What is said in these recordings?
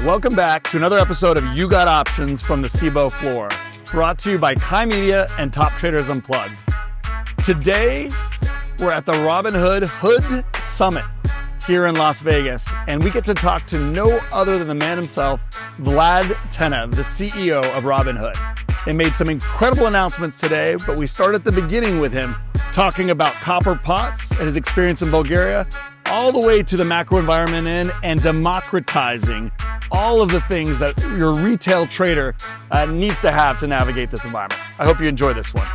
Welcome back to another episode of You Got Options from the Cboe Floor, brought to you by Kai Media and Top Traders Unplugged. Today, we're at the Robinhood Hood Summit here in Las Vegas, and we get to talk to no other than the man himself, Vlad Tenev, the CEO of Robinhood. They made some incredible announcements today, but we start at the beginning with him talking about copper pots and his experience in Bulgaria, all the way to the macro environment and democratizing all of the things that your retail trader needs to have to navigate this environment. I hope you enjoy this one.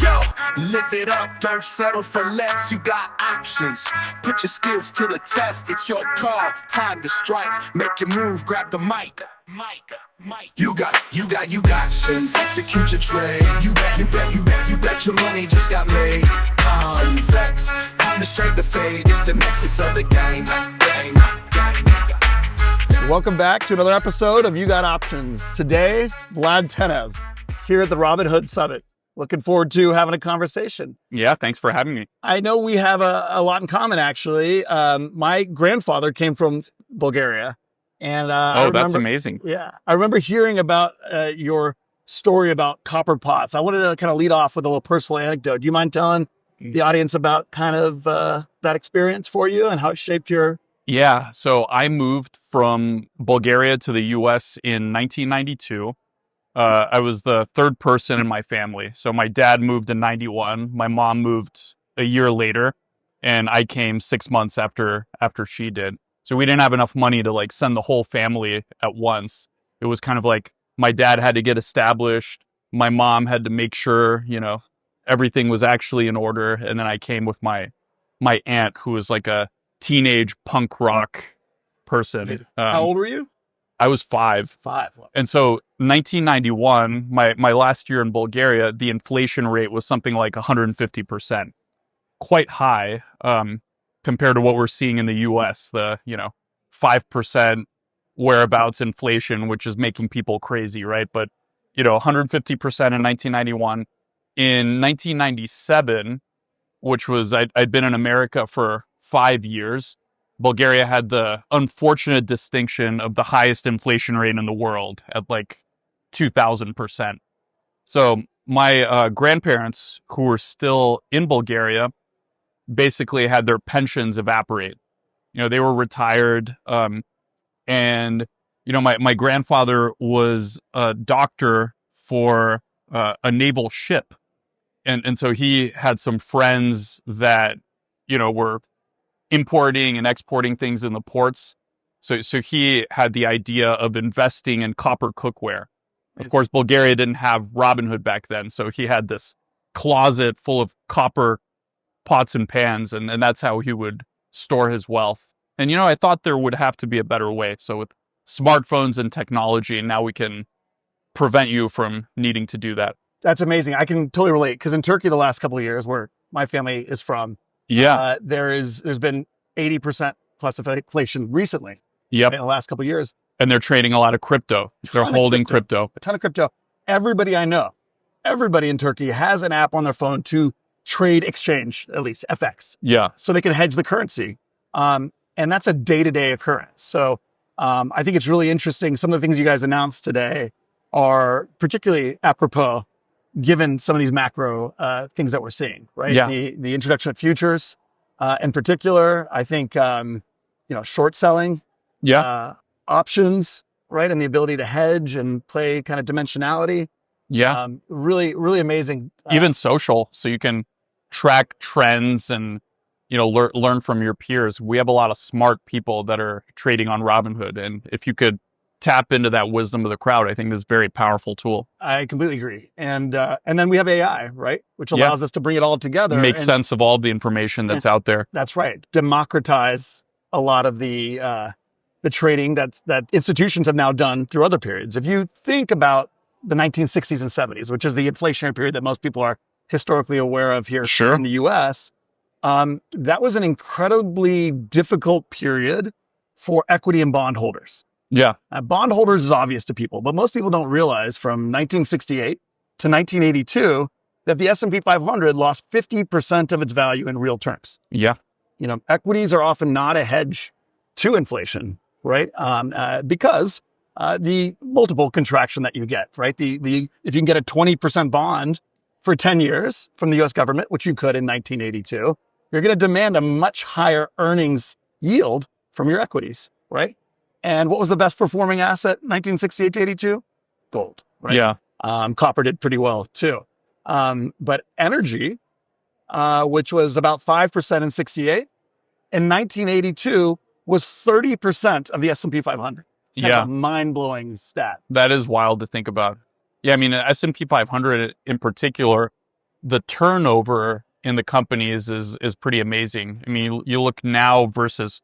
Yo, live it up, don't settle for less. You got options. Put your skills to the test. It's your call, time to strike. Make your move, grab the mic. You got options. Execute your trade. You bet your money just got laid. Convex, time to straight the fade. It's the nexus of the game. Welcome back to another episode of You Got Options. Today, Vlad Tenev here at the Robinhood Summit. Looking forward to having a conversation. Yeah, thanks for having me. I know we have a lot in common, actually. My grandfather came from Bulgaria. And that's amazing. Yeah. I remember hearing about your story about copper pots. I wanted to kind of lead off with a little personal anecdote. Do you mind telling the audience about kind of that experience for you and how it shaped your... Yeah, so I moved from Bulgaria to the U.S. in 1992. I was the third person in my family. So my dad moved in 91. My mom moved a year later, and I came 6 months after she did. So we didn't have enough money to like send the whole family at once. It was kind of like my dad had to get established. My mom had to make sure, everything was actually in order. And then I came with my aunt, who was like a teenage punk rock person. How old were you? I was 5. 5. And so 1991, my last year in Bulgaria, the inflation rate was something like 150%. Quite high compared to what we're seeing in the US, the 5% whereabouts inflation, which is making people crazy, right? But 150% in 1991. In 1997, which was I'd been in America for 5 years, Bulgaria had the unfortunate distinction of the highest inflation rate in the world at like 2,000%. So my grandparents, who were still in Bulgaria, basically had their pensions evaporate. They were retired. And my grandfather was a doctor for a naval ship. And so he had some friends that, were importing and exporting things in the ports. So he had the idea of investing in copper cookware. Of course, Bulgaria didn't have Robinhood back then. So he had this closet full of copper pots and pans, and that's how he would store his wealth. And, I thought there would have to be a better way. So with smartphones and technology, now we can prevent you from needing to do that. That's amazing. I can totally relate, because in Turkey the last couple of years, where my family is from, there's been 80% plus inflation recently. Yep. In the last couple of years. And they're trading a lot of crypto. They're holding crypto. A ton of crypto. Everybody I know, everybody in Turkey has an app on their phone to trade exchange, at least FX. Yeah. So they can hedge the currency. And that's a day-to-day occurrence. So I think it's really interesting. Some of the things you guys announced today are particularly apropos, given some of these macro things that we're seeing, right? Yeah. The introduction of futures in particular, I think, short selling, options, right? And the ability to hedge and play kind of dimensionality. Yeah. Really, really amazing. Even social. So you can track trends and, learn from your peers. We have a lot of smart people that are trading on Robinhood. And if you could tap into that wisdom of the crowd, I think this is a very powerful tool. I completely agree. And then we have AI, right? Which allows us to bring it all together. Make sense of all the information that's out there. That's right. Democratize a lot of the trading that institutions have now done through other periods. If you think about the 1960s and 70s, which is the inflationary period that most people are historically aware of here in the US, that was an incredibly difficult period for equity and bond holders. Yeah. Bondholders is obvious to people, but most people don't realize from 1968 to 1982 that the S&P 500 lost 50% of its value in real terms. Yeah. Equities are often not a hedge to inflation. right? Because the multiple contraction that you get, right? If you can get a 20% bond for 10 years from the U.S. government, which you could in 1982, you're going to demand a much higher earnings yield from your equities, right? And what was the best performing asset 1968 to 82? Gold, right? Yeah. Copper did pretty well too. But energy, which was about 5% in 68, in 1982 was 30% of the S&P 500. It's kind of a mind-blowing stat. That is wild to think about. Yeah, I mean, S&P 500 in particular, the turnover in the companies is pretty amazing. I mean, you look now versus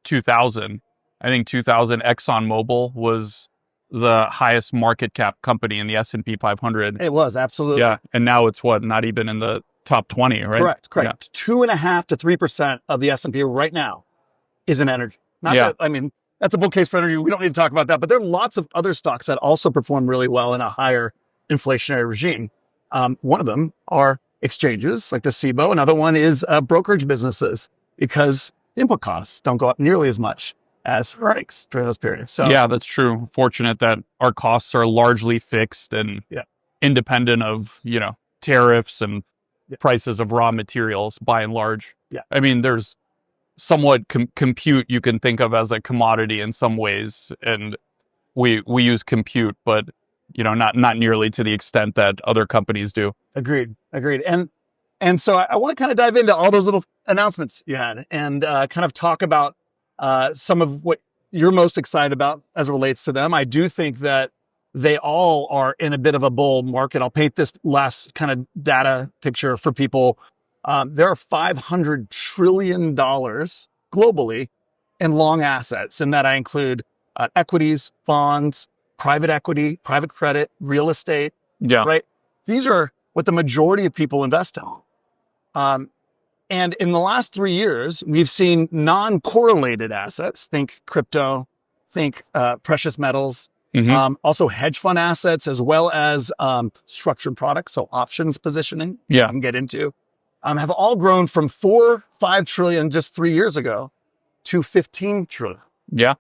2000. I think 2000 ExxonMobil was the highest market cap company in the S&P 500. It was, absolutely. Yeah, and now it's what, not even in the top 20, right? Correct. 2.5% to 3% of the S&P right now is in energy. That's a bull case for energy. We don't need to talk about that, but there are lots of other stocks that also perform really well in a higher inflationary regime. One of them are exchanges like the Cboe. Another one is brokerage businesses, because input costs don't go up nearly as much as earnings during those periods. So yeah, that's true. Fortunate that our costs are largely fixed and independent of, tariffs and prices of raw materials by and large. Yeah. I mean, there's somewhat compute you can think of as a commodity in some ways, and we use compute, but not nearly to the extent that other companies do. Agreed. And so I want to kind of dive into all those little announcements you had and kind of talk about some of what you're most excited about as it relates to them. I do think that they all are in a bit of a bull market. I'll paint this last kind of data picture for people. There are $500 trillion globally in long assets, and that I include equities, bonds, private equity, private credit, real estate. Yeah. Right. These are what the majority of people invest in. And in the last 3 years, we've seen non-correlated assets, think crypto, think precious metals, also hedge fund assets, as well as structured products, so options positioning, you can get into, have all grown from 5 trillion just 3 years ago to 15 trillion. Yeah.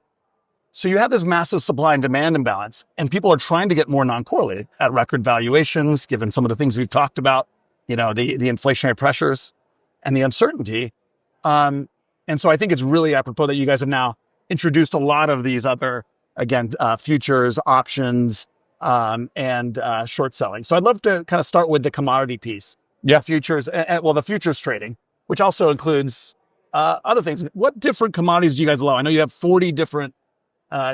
So you have this massive supply and demand imbalance, and people are trying to get more non-correlated at record valuations, given some of the things we've talked about, the inflationary pressures and the uncertainty. And so I think it's really apropos that you guys have now introduced a lot of these other, again, futures, options, and short selling. So I'd love to kind of start with the commodity piece. Yeah. Futures, the futures trading, which also includes other things. What different commodities do you guys allow? I know you have 40 different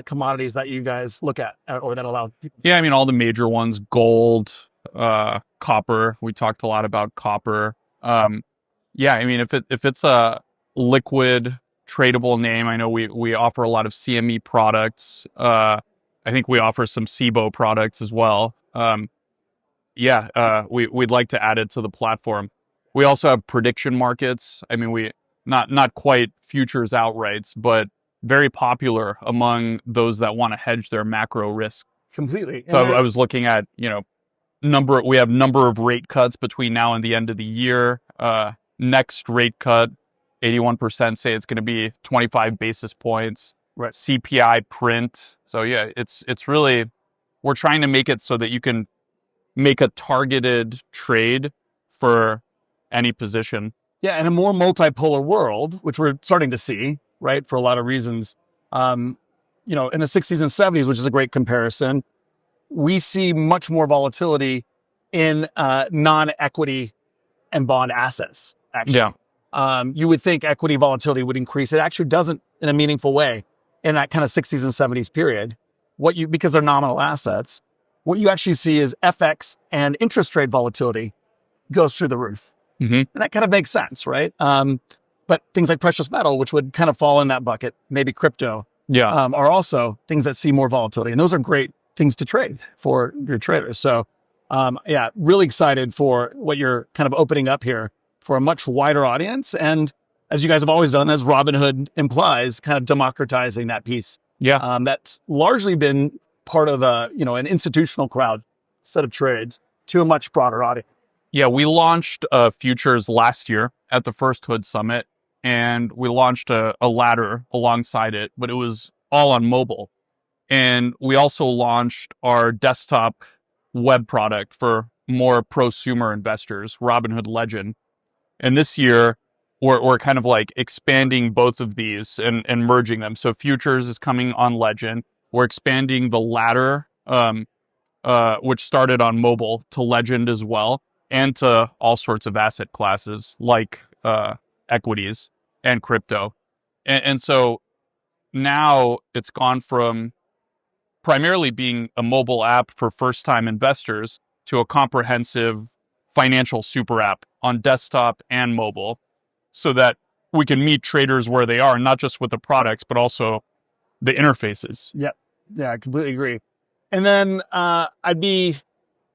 commodities that you guys look at or that allow people. Yeah, I mean, all the major ones: gold, copper. We talked a lot about copper. Yeah, I mean, if it's a liquid tradable name, I know we offer a lot of CME products. I think we offer some Cboe products as well. We'd like to add it to the platform. We also have prediction markets. I mean, we not quite futures outrights, but very popular among those that want to hedge their macro risk. Completely. So I was looking at, we have number of rate cuts between now and the end of the year. Next rate cut, 81% say it's going to be 25 basis points. Right. CPI print. So yeah, it's really, we're trying to make it so that you can make a targeted trade for any position. Yeah, in a more multipolar world, which we're starting to see, right, for a lot of reasons. In the 60s and 70s, which is a great comparison, we see much more volatility in non-equity and bond assets, actually. Yeah. You would think equity volatility would increase. It actually doesn't in a meaningful way in that kind of 60s and 70s period. Because they're nominal assets, what you actually see is FX and interest rate volatility goes through the roof. Mm-hmm. And that kind of makes sense, right? But things like precious metal, which would kind of fall in that bucket, maybe crypto, are also things that see more volatility. And those are great things to trade for your traders. So, really excited for what you're kind of opening up here for a much wider audience. And as you guys have always done, as Robinhood implies, kind of democratizing that piece. Yeah. That's largely been part of an institutional crowd set of trades to a much broader audience. Yeah, we launched futures last year at the first Hood Summit, and we launched a ladder alongside it, but it was all on mobile. And we also launched our desktop web product for more prosumer investors, Robinhood Legend. And this year, we're kind of like expanding both of these and merging them. So futures is coming on Legend. We're expanding the ladder, which started on mobile, to Legend as well, and to all sorts of asset classes like equities and crypto. And so now it's gone from primarily being a mobile app for first-time investors to a comprehensive financial super app on desktop and mobile, so that we can meet traders where they are, not just with the products, but also the interfaces. Yep. Yeah, I completely agree. And then I'd be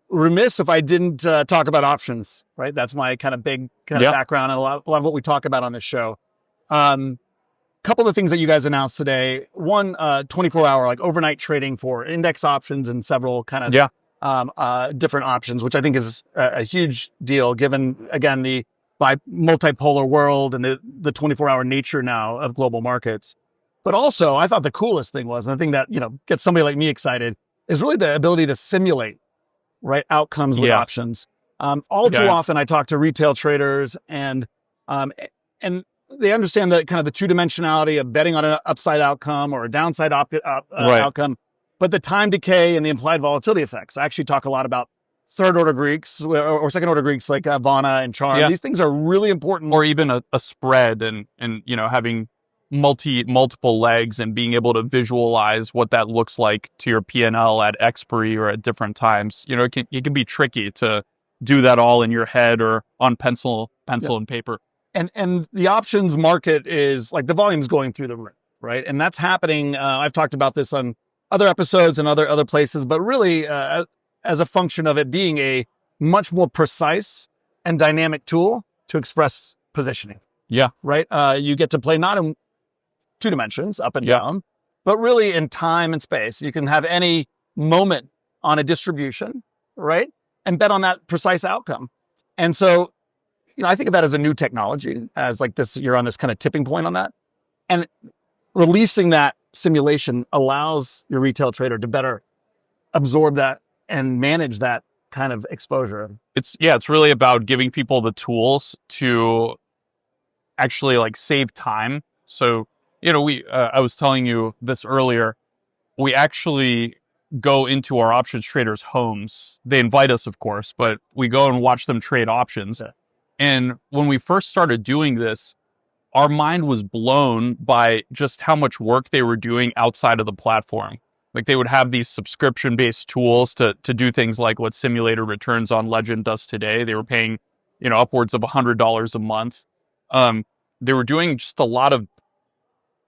remiss if I didn't talk about options, right? That's my kind of big kind of background and a lot of what we talk about on this show. Couple of things that you guys announced today. One, 24-hour, like overnight trading for index options and several kind of different options, which I think is a huge deal given, again, the multipolar world and the 24-hour nature now of global markets. But also, I thought the coolest thing was, and the thing that, gets somebody like me excited, is really the ability to simulate, right, outcomes with options. All too often, I talk to retail traders and they understand that kind of the two-dimensionality of betting on an upside outcome or a downside outcome, but the time decay and the implied volatility effects. I actually talk a lot about third-order Greeks or second-order Greeks like Vana and Charm. These things are really important. Or even a spread and having multiple legs and being able to visualize what that looks like to your P&L at expiry or at different times. It can be tricky to do that all in your head or on pencil and paper. And the options market is like the volume's going through the roof, right? And that's happening. I've talked about this on other episodes and other places, but really as a function of it being a much more precise and dynamic tool to express positioning. Yeah. Right. You get to play not in two dimensions, up and down, but really in time and space. You can have any moment on a distribution, right? And bet on that precise outcome. And so, I think of that as a new technology, as like this, you're on this kind of tipping point on that. And releasing that simulation allows your retail trader to better absorb that and manage that kind of exposure. It's really about giving people the tools to actually like save time. So, I was telling you this earlier, we actually go into our options traders' homes. They invite us, of course, but we go and watch them trade options. Yeah. And when we first started doing this, our mind was blown by just how much work they were doing outside of the platform. Like they would have these subscription-based tools to do things like what Simulator Returns on Legend does today. They were paying, upwards of $100 a month. They were doing just a lot of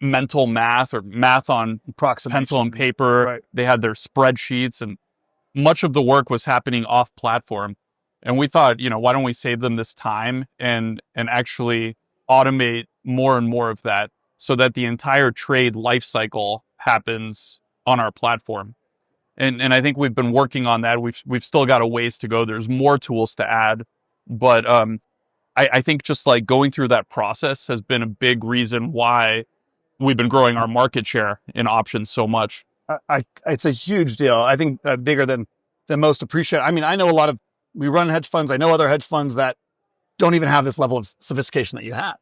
mental math or math on pencil and paper. Right. They had their spreadsheets, and much of the work was happening off platform. And we thought, why don't we save them this time and actually automate more and more of that so that the entire trade life cycle happens on our platform. And I think we've been working on that. We've still got a ways to go. There's more tools to add, but I think just like going through that process has been a big reason why we've been growing our market share in options so much. It's a huge deal. I think bigger than most appreciate. I mean, I know we run hedge funds. I know other hedge funds that don't even have this level of sophistication that you have,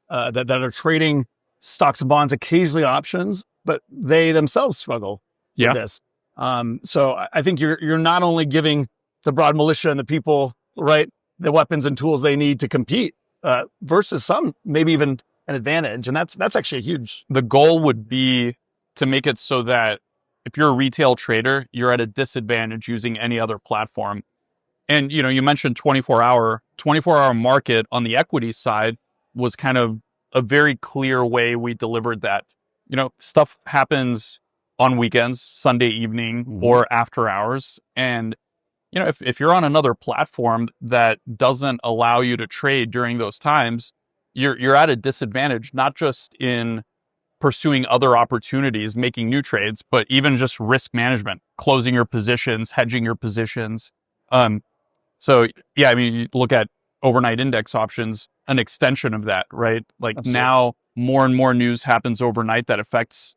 that are trading stocks and bonds, occasionally options, but they themselves struggle with this. So I think you're not only giving the broad militia and the people, right, the weapons and tools they need to compete, versus some maybe even an advantage. And that's actually a huge. The goal would be to make it so that if you're a retail trader, you're at a disadvantage using any other platform. And, you mentioned 24-hour market on the equity side was kind of a very clear way we delivered that. Stuff happens on weekends, Sunday evening, or after hours. And, if you're on another platform that doesn't allow you to trade during those times, you're at a disadvantage, not just in pursuing other opportunities, making new trades, but even just risk management, closing your positions, hedging your positions. So you look at overnight index options, an extension of that, right? Like Absolutely. Now more and more news happens overnight that affects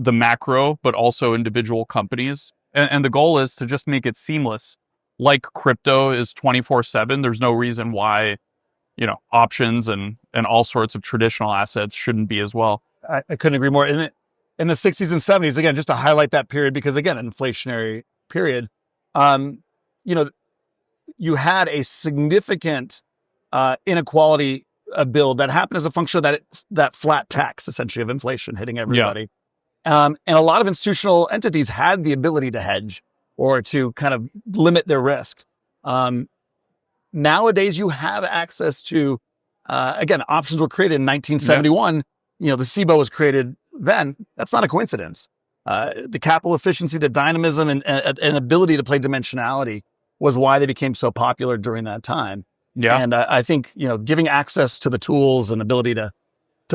the macro, but also individual companies. And the goal is to just make it seamless. Like crypto is 24/7. There's no reason why, options and all sorts of traditional assets shouldn't be as well. I couldn't agree more. In the 60s and 70s, again, just to highlight that period, because again, an inflationary period, you had a significant inequality build that happened as a function of that flat tax, essentially, of inflation hitting everybody. And a lot of institutional entities had the ability to hedge or to kind of limit their risk. Nowadays, you have access to, again, options were created in 1971. The Cboe was created then. That's not a coincidence. The capital efficiency, the dynamism, and ability to play dimensionality was why they became so popular during that time. Yeah. And I think, giving access to the tools and ability to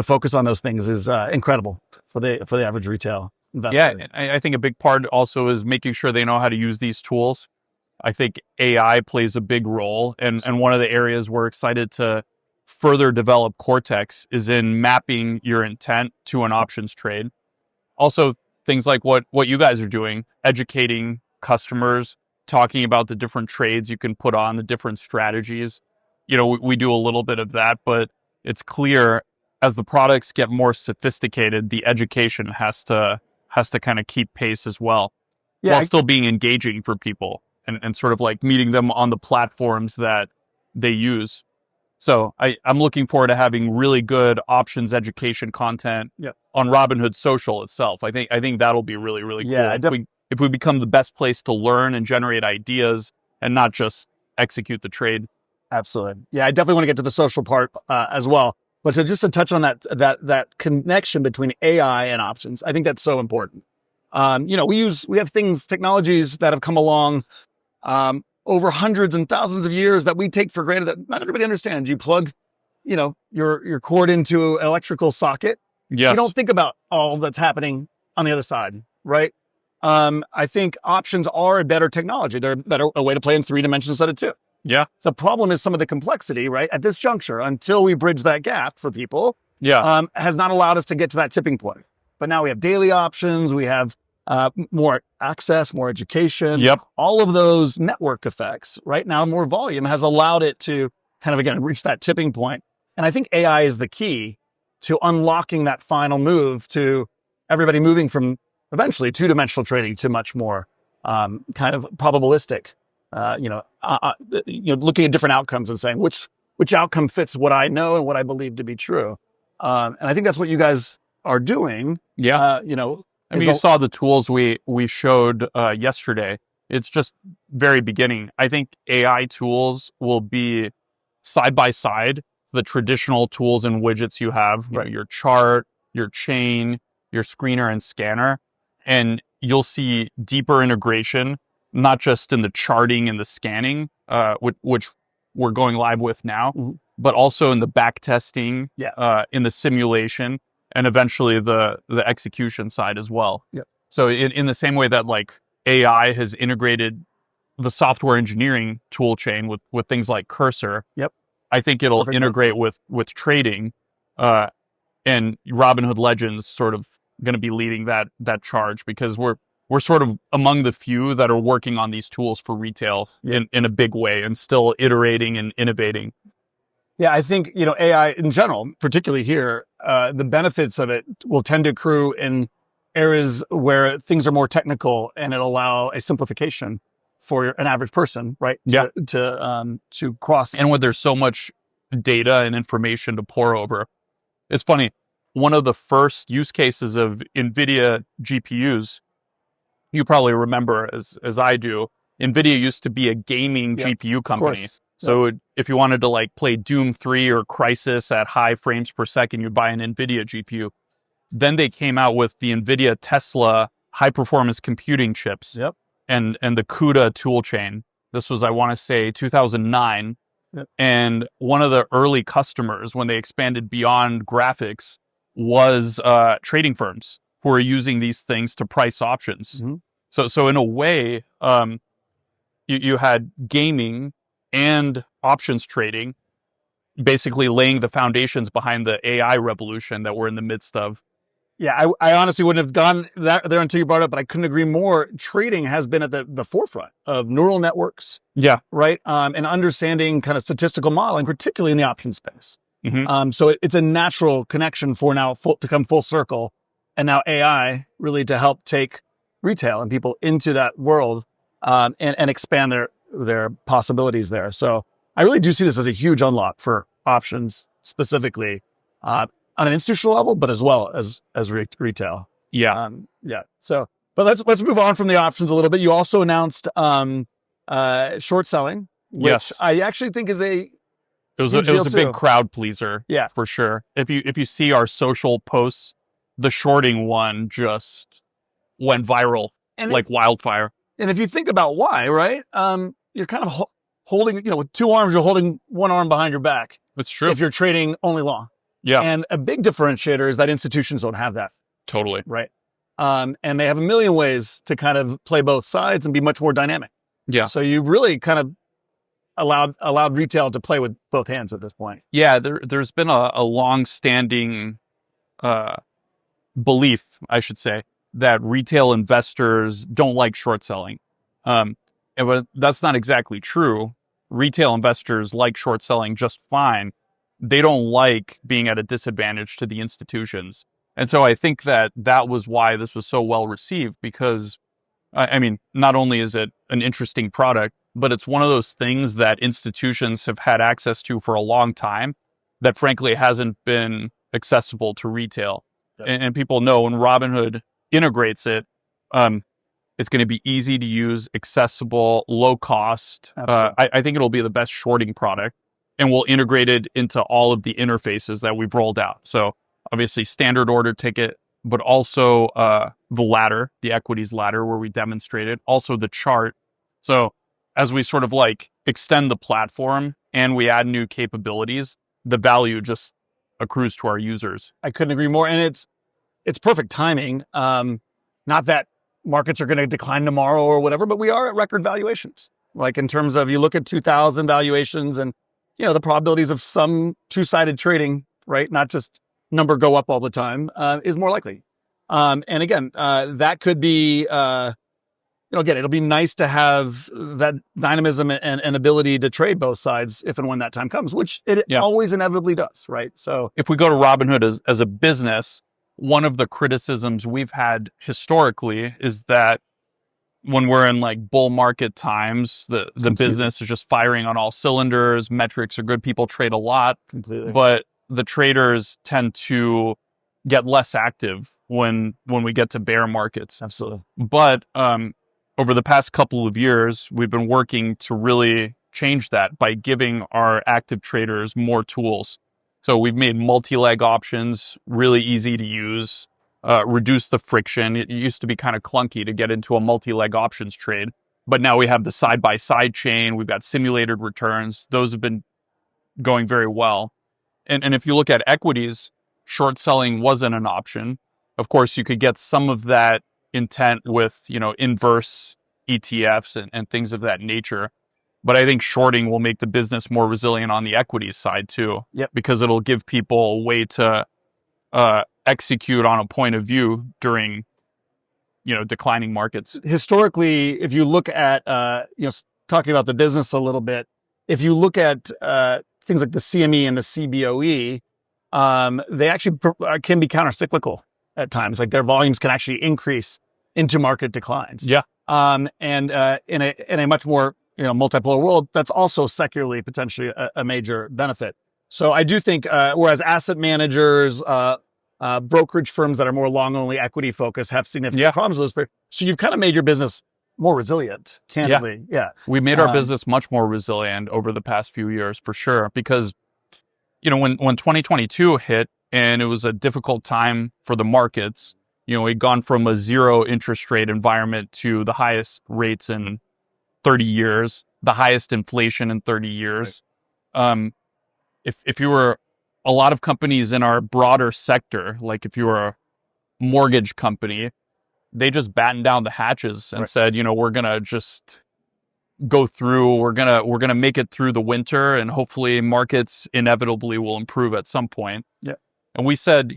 focus on those things is incredible for the average retail investor. Yeah, I think a big part also is making sure they know how to use these tools. I think AI plays a big role. And one of the areas we're excited to further develop Cortex is in mapping your intent to an options trade. Also, things like what you guys are doing, educating customers, talking about the different trades you can put on, the different strategies. We do a little bit of that, but it's clear as the products get more sophisticated, the education has to kind of keep pace as well, while still being engaging for people and sort of like meeting them on the platforms that they use. So I'm looking forward to having really good options education content on Robinhood social itself. I think that'll be really, really cool. If we become the best place to learn and generate ideas and not just execute the trade. Absolutely. Yeah, I definitely want to get to the social part as well. But to touch on that connection between AI and options, I think that's so important. We have technologies that have come along over hundreds and thousands of years that we take for granted that not everybody understands. You plug, your cord into an electrical socket. Yes. You don't think about all that's happening on the other side, right? I think options are a better technology. They're a way to play in 3 dimensions instead of 2. Yeah. The problem is some of the complexity, right? At this juncture, until we bridge that gap for people, has not allowed us to get to that tipping point. But now we have daily options. We have more access, more education. Yep. All of those network effects right now, more volume has allowed it to kind of, again, reach that tipping point. And I think AI is the key to unlocking that final move to everybody moving from eventually 2-dimensional trading to much more kind of probabilistic, looking at different outcomes and saying which outcome fits what I know and what I believe to be true. And I think that's what you guys are doing. Yeah. You saw the tools we showed yesterday. It's just very beginning. I think AI tools will be side by side the traditional tools and widgets you have, your chart, your chain, your screener and scanner. And you'll see deeper integration, not just in the charting and the scanning, which we're going live with now, but also in the back testing, in the simulation, and eventually the execution side as well. Yep. So in the same way that like AI has integrated the software engineering tool chain with things like Cursor, I think it'll integrate with trading, and Robinhood Legends sort of going to be leading that charge, because we're sort of among the few that are working on these tools for retail in a big way and still iterating and innovating. Yeah, I think, AI in general, particularly here, the benefits of it will tend to accrue in areas where things are more technical, and it'll allow a simplification for an average person, right? To cross. And when there's so much data and information to pour over, it's funny. One of the first use cases of NVIDIA GPUs, you probably remember as I do, NVIDIA used to be a gaming GPU company. So if you wanted to like play Doom 3 or Crysis at high frames per second, you'd buy an NVIDIA GPU. Then they came out with the NVIDIA Tesla high performance computing chips and the CUDA tool chain. This was, I want to say, 2009. And one of the early customers, when they expanded beyond graphics, was trading firms who are using these things to price options. So in a way, you had gaming and options trading basically laying the foundations behind the AI revolution that we're in the midst of. Yeah, I honestly wouldn't have gone there until you brought it up, but I couldn't agree more. Trading has been at the forefront of neural networks, Yeah. right? And understanding kind of statistical modeling, particularly in the option space. So it's a natural connection for now to come full circle, and now AI really to help take retail and people into that world and expand their possibilities there. So I really do see this as a huge unlock for options specifically on an institutional level, but as well as retail. Yeah. Yeah. So, but let's move on from the options a little bit. You also announced short selling, which Yes. I actually think is It was a big crowd pleaser. Yeah, for sure. If you see our social posts, the shorting one just went viral like wildfire. And if you think about why, right? You're kind of holding, with two arms, you're holding one arm behind your back. It's true. If you're trading only long. Yeah. And a big differentiator is that institutions don't have that. Totally. Right. And they have a million ways to kind of play both sides and be much more dynamic. Yeah. So you really kind of allowed retail to play with both hands at this point. Yeah. There's been a long-standing belief, I should say, that retail investors don't like short selling. But that's not exactly true. Retail investors like short selling just fine. They don't like being at a disadvantage to the institutions. And so I think that was why this was so well received, because, I mean, not only is it an interesting product, but it's one of those things that institutions have had access to for a long time that frankly hasn't been accessible to retail. Yep. And people know when Robinhood integrates it, it's going to be easy to use, accessible, low cost. I think it'll be the best shorting product, and we'll integrate it into all of the interfaces that we've rolled out. So obviously standard order ticket, but also the ladder, the equities ladder where we demonstrated, also the chart. So as we sort of like extend the platform and we add new capabilities, the value just accrues to our users. I couldn't agree more. And it's perfect timing. Not that markets are going to decline tomorrow or whatever, but we are at record valuations. Like in terms of, you look at 2000 valuations and, the probabilities of some two-sided trading, right? Not just number go up all the time, is more likely. And again, that could be, again, it'll be nice to have that dynamism and ability to trade both sides if and when that time comes, which it always inevitably does, right? So if we go to Robinhood as a business, one of the criticisms we've had historically is that when we're in like bull market times, the business is just firing on all cylinders. Metrics are good. People trade a lot. Completely. But the traders tend to get less active when we get to bear markets. Absolutely. But over the past couple of years, we've been working to really change that by giving our active traders more tools. So we've made multi-leg options really easy to use, reduce the friction. It used to be kind of clunky to get into a multi-leg options trade, but now we have the side-by-side chain. We've got simulated returns. Those have been going very well. And if you look at equities, short selling wasn't an option. Of course, you could get some of that intent with, inverse ETFs and things of that nature. But I think shorting will make the business more resilient on the equities side too. Yep. Because it'll give people a way to execute on a point of view during, declining markets. Historically, if you look at, talking about the business a little bit, if you look at things like the CME and the CBOE, they actually can be countercyclical at times. Like their volumes can actually increase into market declines. Yeah. And in a much more multipolar world, that's also secularly potentially a major benefit. So I do think, whereas asset managers, brokerage firms that are more long only equity focused have significant problems with those. So you've kind of made your business more resilient, candidly. Yeah. We made our business much more resilient over the past few years for sure, because, when 2022 hit and it was a difficult time for the markets, we'd gone from a zero interest rate environment to the highest rates in 30 years, the highest inflation in 30 years. Right. If you were a lot of companies in our broader sector, like if you were a mortgage company, they just battened down the hatches and said, we're going to just go through, we're going to make it through the winter and hopefully markets inevitably will improve at some point. Yeah. And we said,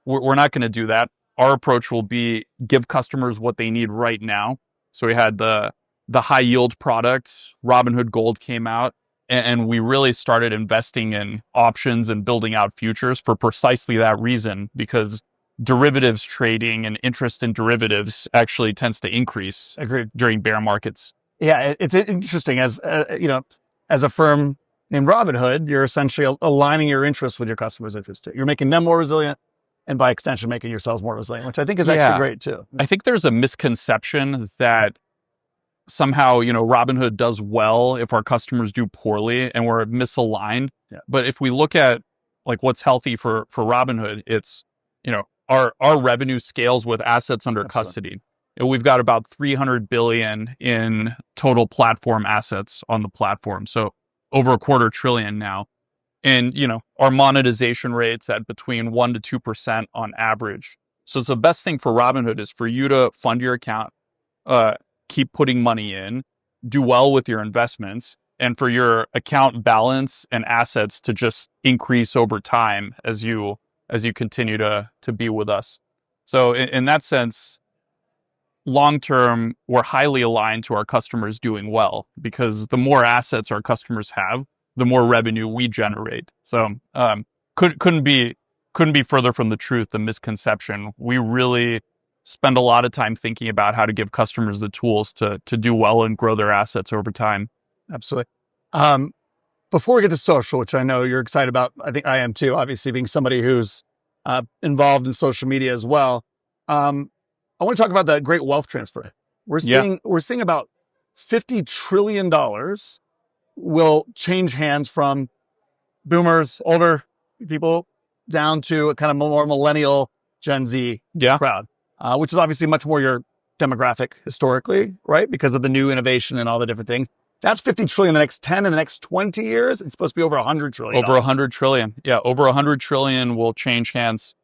we're not going to do that. Our approach will be give customers what they need right now. So we had the high yield products. Robinhood Gold came out, and we really started investing in options and building out futures for precisely that reason, because derivatives trading and interest in derivatives actually tends to increase. Agreed. During bear markets. Yeah, it's interesting as as a firm named Robinhood, you're essentially aligning your interests with your customers' interests too. You're making them more resilient, and by extension, making yourselves more resilient, which I think is actually great too. I think there's a misconception that somehow, Robinhood does well if our customers do poorly, and we're misaligned. Yeah. But if we look at like what's healthy for Robinhood, it's, our revenue scales with assets under custody. And we've got about 300 billion in total platform assets on the platform. So over $250 billion now. And, our monetization rates at between 1% to 2% on average. So the best thing for Robinhood is for you to fund your account, keep putting money in, do well with your investments, and for your account balance and assets to just increase over time as you continue to be with us. So in that sense, long term, we're highly aligned to our customers doing well, because the more assets our customers have, the more revenue we generate. So couldn't be further from the truth, the misconception. We really spend a lot of time thinking about how to give customers the tools to do well and grow their assets over time. Absolutely. Before we get to social, which I know you're excited about, I think I am too, obviously being somebody who's involved in social media as well. I want to talk about the great wealth transfer. We're seeing about $50 trillion will change hands from boomers, older people, down to a kind of more millennial Gen Z crowd, which is obviously much more your demographic historically, right? Because of the new innovation and all the different things. That's 50 trillion in the next 10, in the next 20 years. It's supposed to be over 100 trillion. Over 100 trillion. Yeah. Over 100 trillion will change hands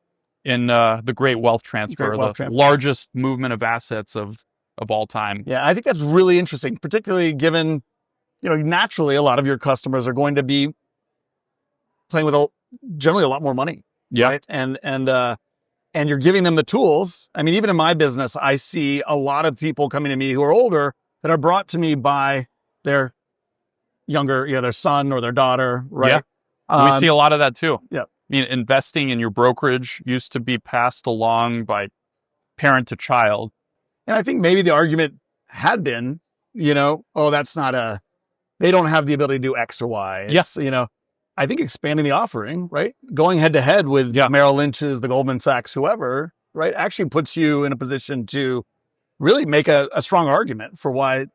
in the great wealth transfer, largest movement of assets of all time. Yeah. I think that's really interesting, particularly given, naturally a lot of your customers are going to be playing with generally a lot more money. Yeah. Right? And you're giving them the tools. I mean, even in my business, I see a lot of people coming to me who are older that are brought to me by their younger, their son or their daughter, right? Yeah. We see a lot of that too. Yeah. I mean, investing in your brokerage used to be passed along by parent to child. And I think maybe the argument had been, they don't have the ability to do X or Y. It's, I think expanding the offering, right? Going head to head with Merrill Lynch's, the Goldman Sachs, whoever, right? Actually puts you in a position to really make a strong argument for why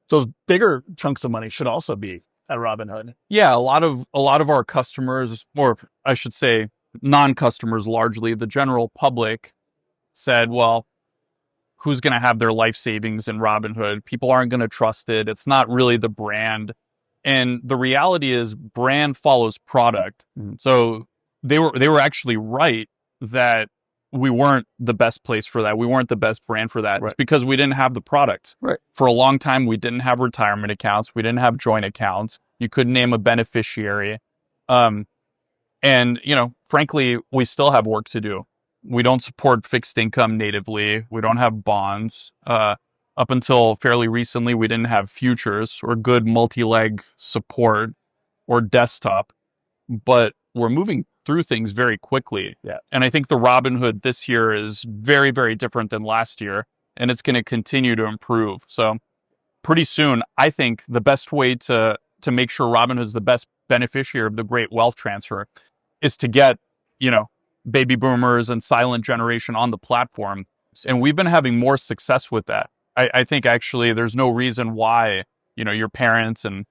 those bigger chunks of money should also be at Robinhood. Yeah, a lot of our customers, or I should say non-customers largely, the general public said, well, who's going to have their life savings in Robinhood? People aren't going to trust it. It's not really the brand. And the reality is brand follows product. Mm-hmm. So they were actually right that we weren't the best place for that. We weren't the best brand for that. Right. It's because we didn't have the products. Right. For a long time, we didn't have retirement accounts. We didn't have joint accounts. You couldn't name a beneficiary. And, frankly, we still have work to do. We don't support fixed income natively. We don't have bonds. Up until fairly recently, we didn't have futures or good multi-leg support or desktop. But we're moving through things very quickly. Yeah. And I think the Robinhood this year is very, very different than last year, and it's going to continue to improve. So pretty soon, I think the best way to make sure Robinhood is the best beneficiary of the great wealth transfer is to get, baby boomers and silent generation on the platform. And we've been having more success with that. I think actually there's no reason why, your parents and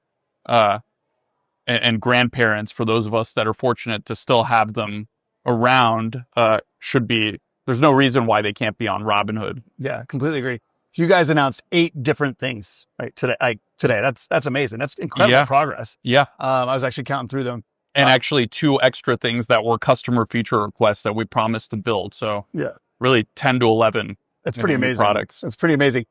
grandparents, for those of us that are fortunate to still have them around, there's no reason why they can't be on Robinhood. Yeah, completely agree. You guys announced 8 different things, right? Today. That's amazing. That's incredible progress. Yeah. I was actually counting through them. And actually 2 extra things that were customer feature requests that we promised to build. So really 10 to 11. That's pretty amazing. Products. That's pretty amazing.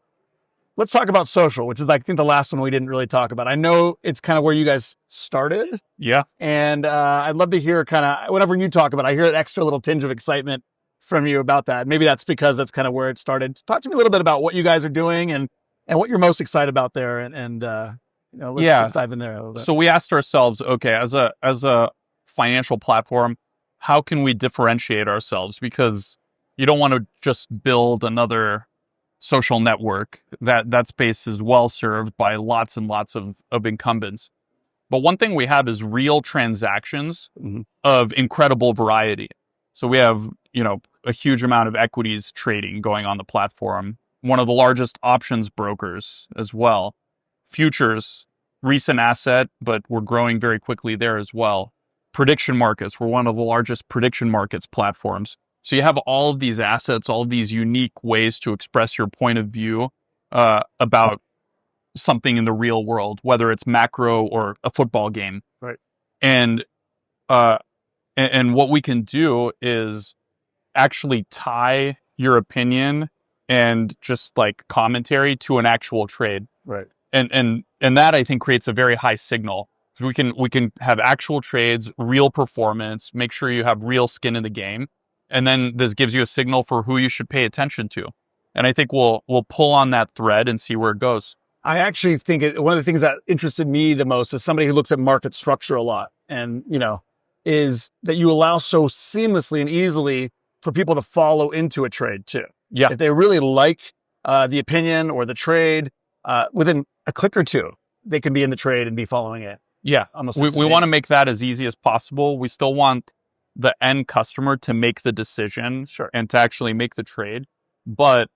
Let's talk about social, which is, I think, the last one we didn't really talk about. I know it's kind of where you guys started. Yeah. And I'd love to hear kind of, whenever you talk about it, I hear an extra little tinge of excitement from you about that. Maybe that's because that's kind of where it started. Talk to me a little bit about what you guys are doing and what you're most excited about there. And let's dive in there a little bit. So we asked ourselves, okay, as a financial platform, how can we differentiate ourselves? Because you don't want to just build another social network. That space is well served by lots and lots of incumbents. But one thing we have is real transactions of incredible variety. So we have, a huge amount of equities trading going on the platform. One of the largest options brokers as well. Futures, recent asset, but we're growing very quickly there as well. Prediction markets, we're one of the largest prediction markets platforms. So you have all of these assets, all of these unique ways to express your point of view about something in the real world, whether it's macro or a football game. Right. And what we can do is actually tie your opinion and just like commentary to an actual trade. Right. And that I think creates a very high signal. We can have actual trades, real performance, make sure you have real skin in the game. And then this gives you a signal for who you should pay attention to. And I think we'll pull on that thread and see where it goes. I actually think one of the things that interested me the most as somebody who looks at market structure a lot and, is that you allow so seamlessly and easily for people to follow into a trade too. Yeah. If they really like the opinion or the trade, within a click or two, they can be in the trade and be following it. Yeah. We want to make that as easy as possible. We still want the end customer to make the decision and to actually make the trade. But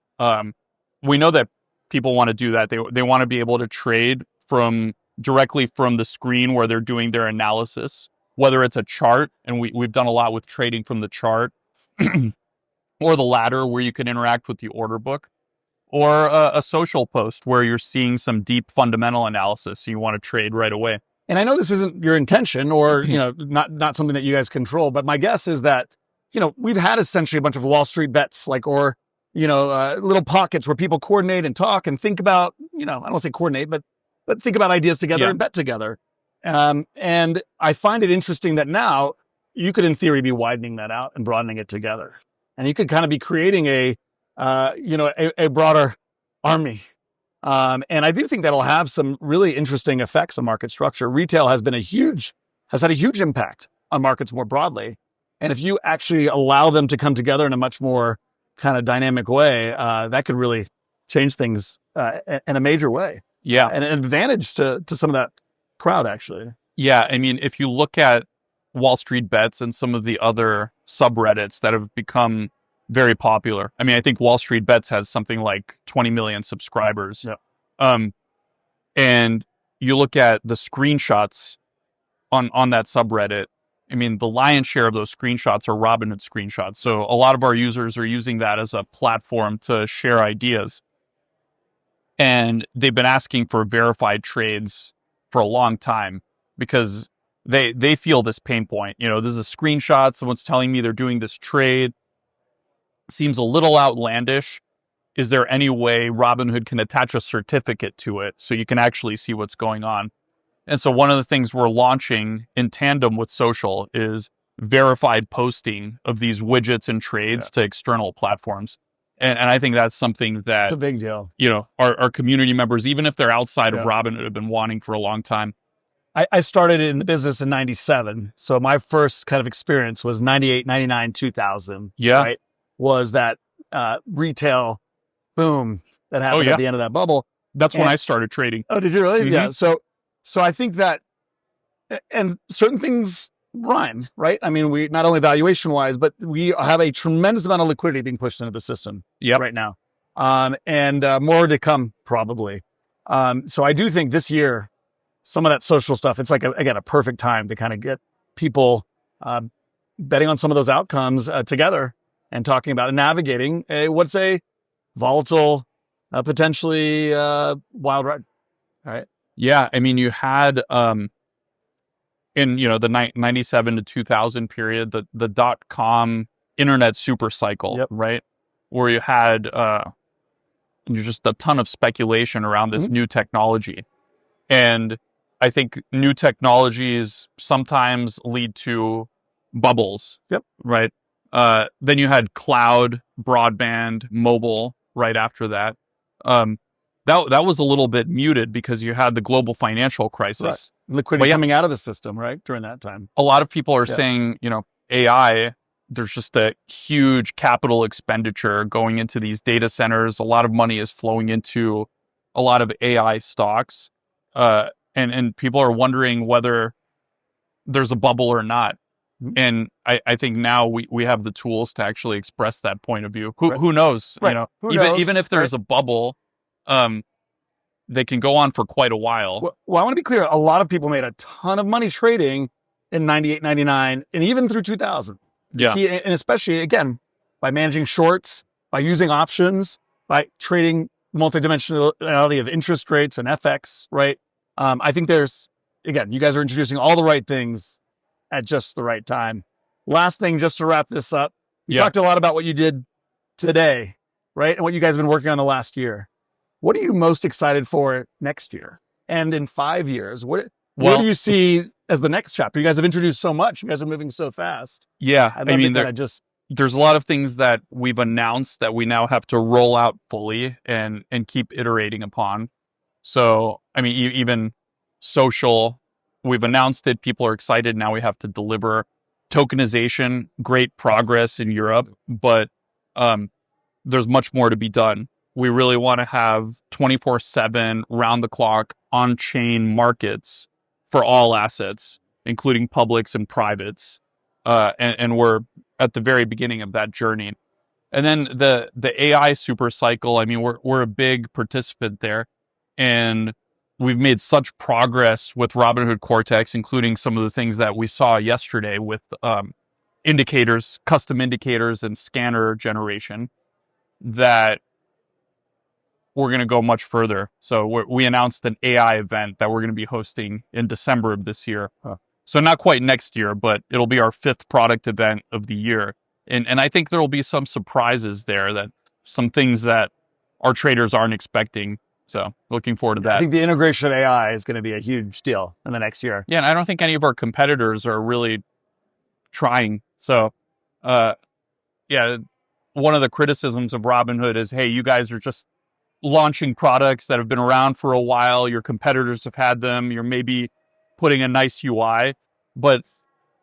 we know that people want to do that. They want to be able to trade directly from the screen where they're doing their analysis, whether it's a chart, and we've done a lot with trading from the chart, or the ladder where you can interact with the order book, or a social post where you're seeing some deep fundamental analysis and you want to trade right away. And I know this isn't your intention or, not something that you guys control, but my guess is that, we've had essentially a bunch of Wall Street bets, little pockets where people coordinate and talk and think about, I don't want to say coordinate, but think about ideas together and bet together. And I find it interesting that now you could, in theory, be widening that out and broadening it together. And you could kind of be creating a broader army. And I do think that'll have some really interesting effects on market structure. Retail has had a huge impact on markets more broadly. And if you actually allow them to come together in a much more kind of dynamic way, that could really change things in a major way. Yeah. And an advantage to some of that crowd, actually. Yeah. I mean, if you look at Wall Street Bets and some of the other subreddits that have become very popular. I mean, I think Wall Street Bets has something like 20 million subscribers. Yeah. And you look at the screenshots on that subreddit. I mean, the lion's share of those screenshots are Robinhood screenshots. So a lot of our users are using that as a platform to share ideas. And they've been asking for verified trades for a long time because they feel this pain point. This is a screenshot. Someone's telling me they're doing this trade. Seems a little outlandish. Is there any way Robinhood can attach a certificate to it so you can actually see what's going on? And so one of the things we're launching in tandem with social is verified posting of these widgets and trades to external platforms. And I think that's something that it's a big deal. Our community members, even if they're outside of Robinhood, have been wanting for a long time. I started in the business in 97. So my first kind of experience was 98, 99, 2000. Yeah. Right? Was that retail boom that happened at the end of that bubble. That's when I started trading. Oh, did you really? Mm-hmm. Yeah. So I think that, and certain things rhyme, right? I mean, we not only valuation wise, but we have a tremendous amount of liquidity being pushed into the system right now. And more to come probably. So I do think this year, some of that social stuff, it's like, a perfect time to kind of get people betting on some of those outcomes together and talking about and navigating what's a volatile, potentially wild ride. All right. Yeah. I mean, you had in the 97 to 2000 period, the .com internet super cycle, right? Where you had just a ton of speculation around this new technology. And I think new technologies sometimes lead to bubbles, right? Then you had cloud, broadband, mobile right after that. That was a little bit muted because you had the global financial crisis. Right. Liquidity coming out of the system, right, during that time. A lot of people are saying, AI, there's just a huge capital expenditure going into these data centers. A lot of money is flowing into a lot of AI stocks. And people are wondering whether there's a bubble or not. Mm-hmm. And I think now we have the tools to actually express that point of view. Who knows? Right. Who knows? Even if there's a bubble, they can go on for quite a while. Well, I want to be clear. A lot of people made a ton of money trading in 98, 99, and even through 2000. Yeah. And especially, again, by managing shorts, by using options, by trading multidimensionality of interest rates and FX, right? I think again, you guys are introducing all the right things at just the right time. Last thing, just to wrap this up, you talked a lot about what you did today, right? And what you guys have been working on the last year. What are you most excited for next year? And in 5 years, what do you see as the next chapter? You guys have introduced so much. You guys are moving so fast. Yeah. There's a lot of things that we've announced that we now have to roll out fully and keep iterating upon. So, even social, we've announced it. People are excited. Now we have to deliver. Tokenization, great progress in Europe, but there's much more to be done. We really want to have 24/7, round-the-clock, on-chain markets for all assets, including publics and privates. And we're at the very beginning of that journey. And then the AI super cycle, we're a big participant there. And we've made such progress with Robinhood Cortex, including some of the things that we saw yesterday with indicators, custom indicators, and scanner generation, that we're going to go much further. So we announced an AI event that we're going to be hosting in December of this year. So not quite next year, but it'll be our 5th product event of the year. And I think there will be some surprises there, that some things that our traders aren't expecting. So looking forward to that. I think the integration of AI is going to be a huge deal in the next year. Yeah, and I don't think any of our competitors are really trying. So, one of the criticisms of Robinhood is, hey, you guys are just launching products that have been around for a while. Your competitors have had them. You're maybe putting a nice UI, but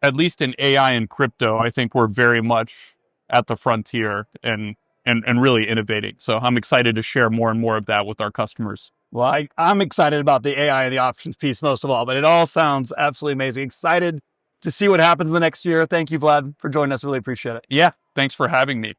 at least in AI and crypto, I think we're very much at the frontier and really innovating. So I'm excited to share more and more of that with our customers. Well, I'm excited about the AI and the options piece most of all, but it all sounds absolutely amazing. Excited to see what happens in the next year. Thank you, Vlad, for joining us. Really appreciate it. Yeah, thanks for having me.